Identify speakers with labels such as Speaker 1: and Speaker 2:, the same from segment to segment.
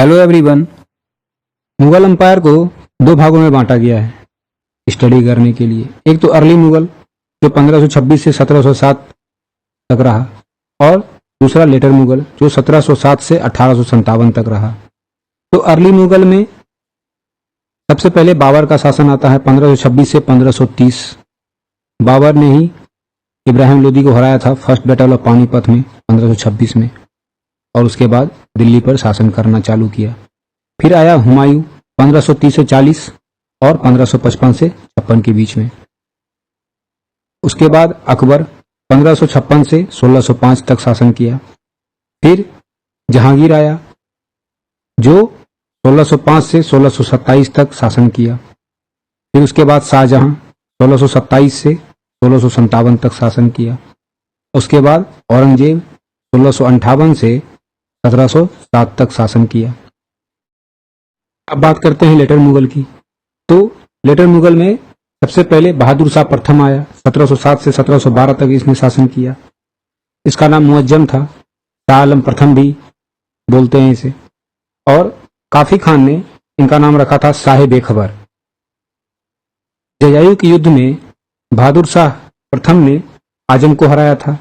Speaker 1: Hello everyone. Mughal empire को दो भागों में बांटा गया है स्टडी करने के लिए। एक तो अर्ली मुगल जो 1526 से 1707 तक रहा, और दूसरा लेटर मुगल जो 1707 से 1857 तक रहा। तो अर्ली मुगल में सबसे पहले बाबर का शासन आता है 1526 से 1530। बाबर ने ही इब्राहिम लोदी को हराया था फर्स्ट बैटल ऑफ पानीपत में 1526 में, और उसके बाद दिल्ली पर शासन करना चालू किया। फिर आया हुमायूं 1530 से 40 और 1555 से 56 के बीच में। उसके बाद अकबर 1556 से 1605 तक शासन किया। फिर जहांगीर आया जो 1605 से 1627 तक शासन किया। फिर उसके बाद शाहजहां 1627 से 1657 तक शासन किया। उसके बाद औरंगजेब 1658 से 1707 तक शासन किया। अब बात करते हैं लेटर मुगल की। तो लेटर मुगल में सबसे पहले बहादुर शाह प्रथम आया। 1707 से 1712 तक इसने शासन किया। इसका नाम मुअज्जम था, शाह आलम प्रथम भी बोलते हैं इसे। और काफी खान ने इनका नाम रखा था शाह बेखबर। जयायु के युद्ध में बहादुर शाह प्रथम ने आजम को हराया था,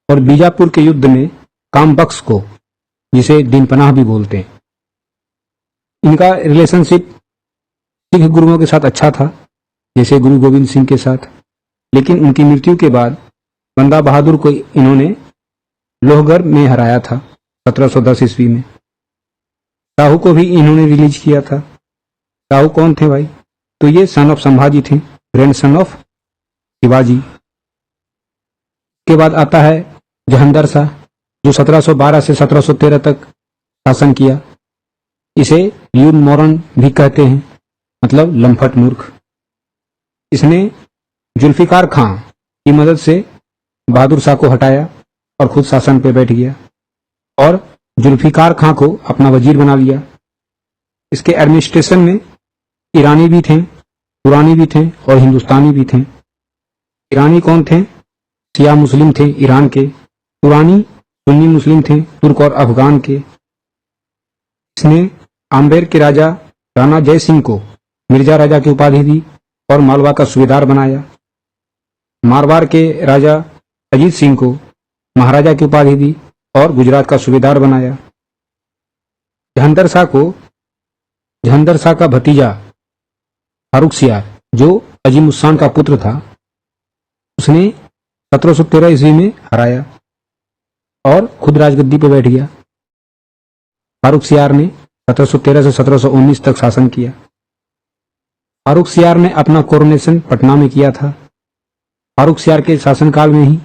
Speaker 1: और बीजापुर के युद्ध में कामबख्श को, जिसे दिन पनाह भी बोलते हैं। इनका रिलेशनशिप सिख गुरुओं के साथ अच्छा था, जैसे गुरु गोविंद सिंह के साथ। लेकिन उनकी मृत्यु के बाद बंदा बहादुर को इन्होंने लोहगढ़ में हराया था 1710 ईस्वी में। शाहू को भी इन्होंने रिलीज किया था। शाहू कौन थे भाई? तो ये सन ऑफ संभाजी थे, ग्रैंड सन ऑफ शिवाजी। के बाद आता है जहंदर शाह जो 1712 से 1713 तक शासन किया। इसे ल्यून मोरन भी कहते हैं, मतलब लम्फट मूर्ख। इसने जुल्फिकार खां की मदद से बहादुर शाह को हटाया और खुद शासन पे बैठ गया, और जुल्फिकार खां को अपना वजीर बना लिया। इसके एडमिनिस्ट्रेशन में ईरानी भी थे, तुरानी भी थे और हिंदुस्तानी भी थे। ईरानी कौन थे? शिया मुस्लिम थे ईरान के। तुरानी सुन्नी मुस्लिम थे, तुर्क और अफगान के। इसने आम्बेर के राजा राणा जय सिंह को मिर्जा राजा की उपाधि दी और मालवा का सूबेदार बनाया। मारवाड़ के राजा अजीत सिंह को महाराजा की उपाधि दी और गुजरात का सूबेदार बनाया। जहंदर शाह का भतीजा फारुखसियार जो अजीम उस-शान का पुत्र था, उसने 1713 ईस्वी में हराया और खुद राजगद्दी पर बैठ गया। फारुखसियार ने 1713 से 1719 तक शासन किया। फारुखसियार ने अपना कोरोनेशन पटना में किया था। फारुखसियार के शासनकाल में ही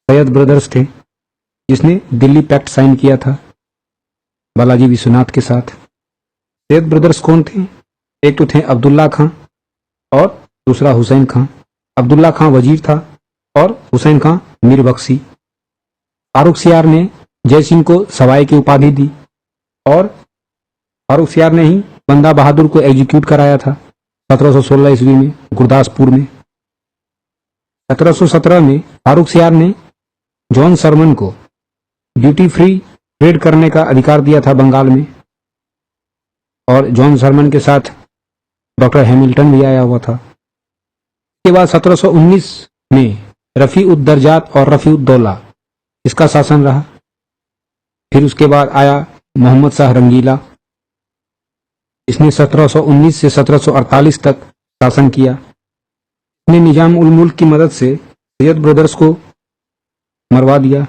Speaker 1: सैयद ब्रदर्स थे, जिसने दिल्ली पैक्ट साइन किया था बालाजी विश्वनाथ के साथ। सैयद ब्रदर्स कौन थे? एक तो थे अब्दुल्ला खां और दूसरा हुसैन खां। अब्दुल्ला खां वजीर था और हुसैन खां मीर बख्शी। फारुखसियार ने जय सिंह को सवाई की उपाधि दी, और फारुखसियार ने ही बंदा बहादुर को एग्जीक्यूट कराया था 1716 ईस्वी में गुरदासपुर में। 1717 में फारुखसियार ने जॉन सरमन को ड्यूटी फ्री ट्रेड करने का अधिकार दिया था बंगाल में, और जॉन सरमन के साथ डॉक्टर हैमिल्टन भी आया हुआ था। इसके बाद 1719 में रफी उद दर्जात और रफी उद दौला इसका शासन रहा। फिर उसके बाद आया मोहम्मद शाह रंगीला। इसने 1719 से 1748 तक शासन किया। इसने निजाम उल मुल्क की मदद से सैयद ब्रदर्स को मरवा दिया।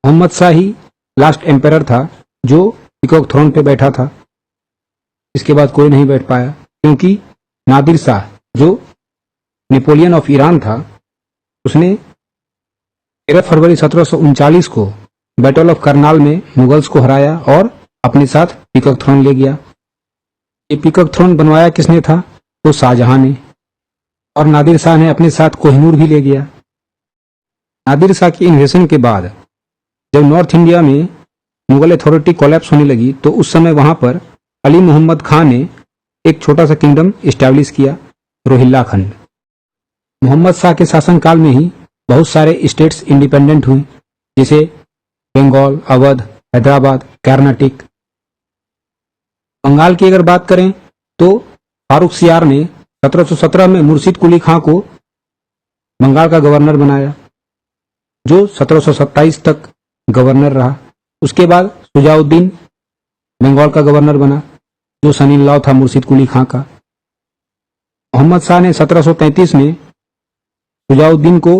Speaker 1: मोहम्मद शाह ही लास्ट एम्परर था जो पीकॉक थ्रोन पे बैठा था। इसके बाद कोई नहीं बैठ पाया, क्योंकि नादिर शाह जो नेपोलियन ऑफ ईरान था, उसने 13 फरवरी 1739 को बैटल ऑफ करनाल में मुगल्स को हराया और अपने साथ पीकॉक थ्रोन ले गया। ये पीकॉक थ्रोन बनवाया किसने था? तो शाहजहां ने। और नादिर शाह ने अपने साथ कोहिनूर भी ले गया। नादिर शाह की इन्वेजन के बाद जब नॉर्थ इंडिया में मुगल अथॉरिटी कोलैप्स होने लगी, तो उस समय वहां पर अली मोहम्मद खान ने एक छोटा सा किंगडम इस्टेब्लिश किया, रोहिल्ला खंड। मोहम्मद शाह के शासनकाल में ही बहुत सारे स्टेट्स इंडिपेंडेंट हुए, जैसे बंगाल, अवध, हैदराबाद, कर्नाटक, बंगाल की अगर बात करें तो फारूक सियार ने 1717 में मुर्शिद कुली खां को बंगाल का गवर्नर बनाया, जो 1727 तक गवर्नर रहा। उसके बाद सुजाउद्दीन बंगाल का गवर्नर बना, जो सन इन लॉ था मुर्शिद कुली खां का। मोहम्मद शाह ने 1733 में सुजाउद्दीन को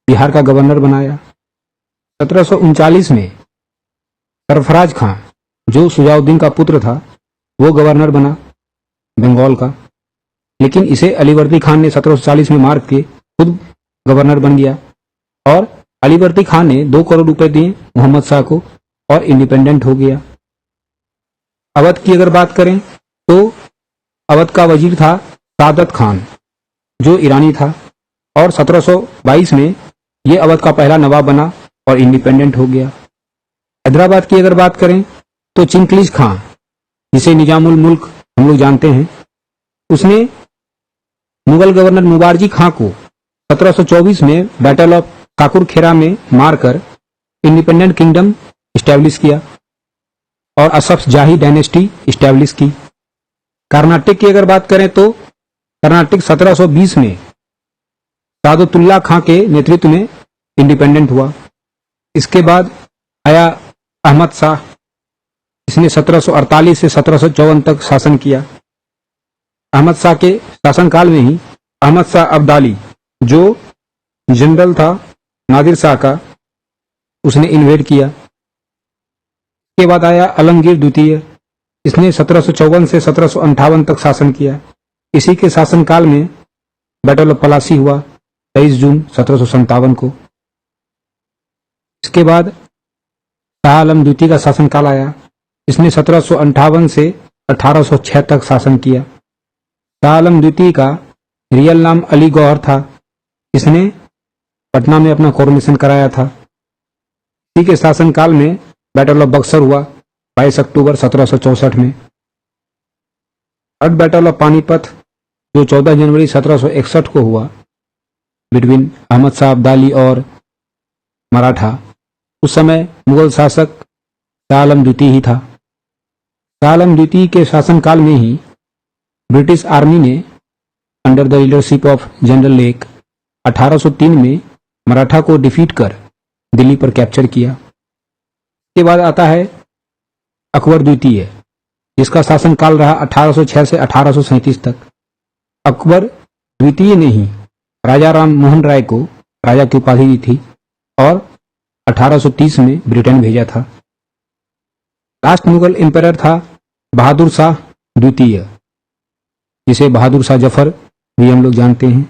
Speaker 1: बिहार का गवर्नर बनाया। 1739 में सरफराज खां, जो सुजाउद्दीन का पुत्र था, वो गवर्नर बना बंगाल का, लेकिन इसे अलीवर्दी खान ने 1740 में मार के खुद गवर्नर बन गया और अलीवर्दी खान ने 2 करोड़ रुपए दिए मोहम्मद शाह को और इंडिपेंडेंट हो गया। अवध की अगर बात करें तो अवध का वजीर था सादत खान, जो ईरानी था, और 1722 में ये अवध का पहला नवाब बना और इंडिपेंडेंट हो गया। हैदराबाद की अगर बात करें तो चिंकलिज खां, जिसे निजामुल मुल्क हम लोग जानते हैं, उसने मुगल गवर्नर मुबारजी खां को 1724 में बैटल ऑफ काकुर खेरा में मारकर इंडिपेंडेंट किंगडम इस्टेब्लिश किया और असफ जाही डायनेस्टी इस्टेब्लिश की। कर्नाटक की अगर बात करें तो कर्नाटक 1720 में सादतुल्ला खां के नेतृत्व में इंडिपेंडेंट हुआ। इसके बाद आया अहमद शाह, इसने 1748 से 1754 तक शासन किया। अहमद शाह के शासनकाल में ही अहमद शाह अब्दाली, जो जनरल था नादिर शाह का, उसने इन्वेड किया। इसके बाद आया आलमगीर द्वितीय, इसने 1754 से 1758 तक शासन किया। इसी के शासनकाल में बैटल ऑफ पलासी हुआ 23 जून 1757 को। इसके बाद शाह आलम द्वितीय का शासनकाल आया, इसने 1758 से 1806 तक शासन किया। शाह आलम द्वितीय का रियल नाम अली गौहर था, इसने पटना में अपना कोरोनेशन कराया था। इसी के शासनकाल में बैटल ऑफ बक्सर हुआ 22 अक्टूबर 1764 में। थर्ड बैटल ऑफ पानीपत, जो 14 जनवरी 1761 को हुआ बिटवीन अहमद शाह अब्दाली और मराठा, उस समय मुगल शासक शाह आलम द्वितीय ही था। शाह आलम द्वितीय के शासनकाल में ही ब्रिटिश आर्मी ने under the leadership of general lake 1803 में मराठा को डिफीट कर दिल्ली पर कैप्चर किया। इसके बाद आता है अकबर द्वितीय, जिसका शासनकाल रहा 1806 से 1837 तक। अकबर द्वितीय ने ही राजा राम मोहन राय को राजा की उपाधि दी थी और 1830 में ब्रिटेन भेजा था। लास्ट मुगल एम्परर था बहादुर शाह द्वितीय, जिसे बहादुर शाह जफर भी हम लोग जानते हैं।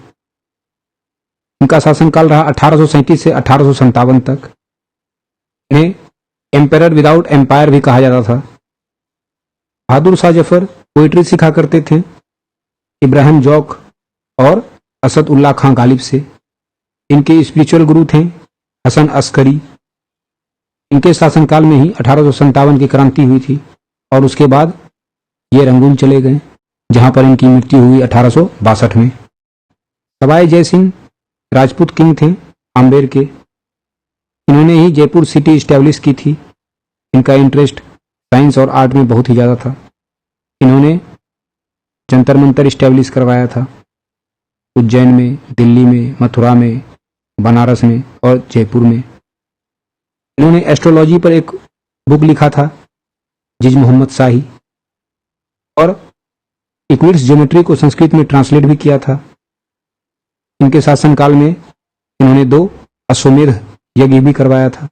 Speaker 1: इनका शासनकाल रहा 1837 से 1857 तक। इन्हें एम्परर विदाउट एम्पायर भी कहा जाता था। बहादुर शाह जफर पोइट्री सिखा करते थे इब्राहिम जौक और असद उल्लाह खां गालिब से। इनके स्पिरिचुअल गुरु थे हसन अस्करी। इनके शासनकाल में ही 1857 की क्रांति हुई थी और उसके बाद ये रंगून चले गए, जहां पर इनकी मृत्यु हुई 1862 में। सवाई जय सिंह राजपूत किंग थे आम्बेर के। इन्होंने ही जयपुर सिटी इस्टेब्लिश की थी। इनका इंटरेस्ट साइंस और आर्ट में बहुत ही ज़्यादा था। इन्होंने जंतर मंतर इस्टेब्लिश करवाया था उज्जैन में, दिल्ली में, मथुरा में, बनारस में और जयपुर में। इन्होंने एस्ट्रोलॉजी पर एक बुक लिखा था जिज मोहम्मद शाही, और इक्विड्स ज्योमेट्री को संस्कृत में ट्रांसलेट भी किया था। इनके शासनकाल में इन्होंने 2 अश्वमेध यज्ञ भी करवाया था।